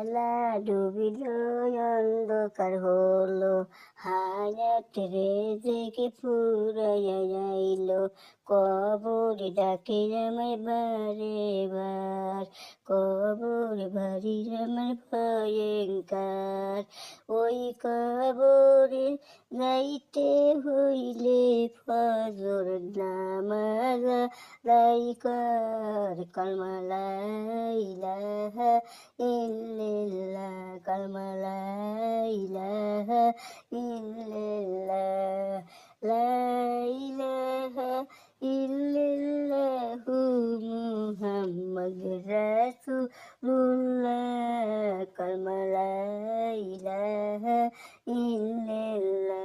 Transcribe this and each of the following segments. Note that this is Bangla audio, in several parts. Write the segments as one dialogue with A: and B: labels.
A: বেলা ডুবিল অন্ধকার হলো, হায়াত রেজেকে ফুরাইয়া যাইল, কবর ডাকে আমায় বারে বার, কবর বাড়ির আমার ভয়ঙ্কার। ওই কবরে যাইতে হইলে ফজর নামাজ আদায় কর, কলমা লা ইলাহা ইল্লাল্লাহ, কলমা লা ইলাহা ইল্লাল্লাহ, লা ইলাহা ইল্লাল্লাহু মুহাম্মাদুর রাসূলুল্লাহ, কলমা লা ইলাহা ইল্লাল্লাহ।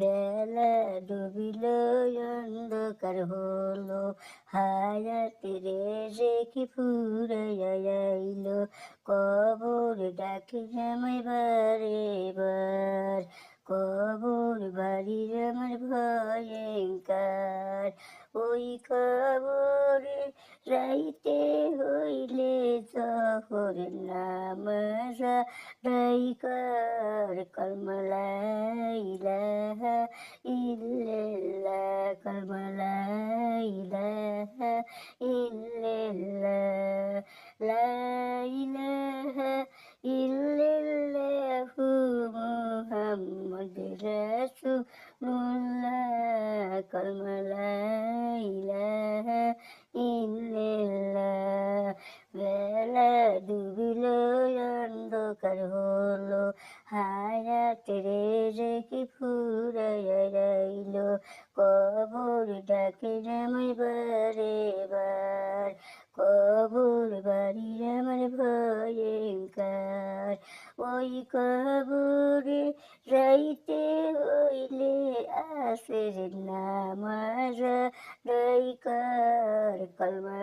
A: বেলা ডুবিল অন্ধকার হলো, হায়াত রেজেকে ফুরাইয়া যাইল, কবর ডাকে আমায় বারে বার, কবর বাড়ির আমার ভয়ঙ্কার। ওই কবরে যাইতে হইলে জহর নামাজ আদায় কর, কলমা লা ইলাহা ইল্লাল্লাহ, কলমা লা ইলাহা ইল্লাল্লাহ, লা ইলাহা ইল্লাল্লাহু মুহাম্মাদুর রাসূলুল্লাহ, কলমা লা ইলাহা ইল্লাল্লাহ। বেলা ডুবিল অন্ধকার হলো, হায়াত রেজেকে ফুরাইয়া যাইল, কবর ডাকে আমায় বারে বার, কবর বাড়ির আমার ভয়ঙ্কার। ওই কবরে যাইতে হইলে আসের নামাজ আদায় কর, কলমা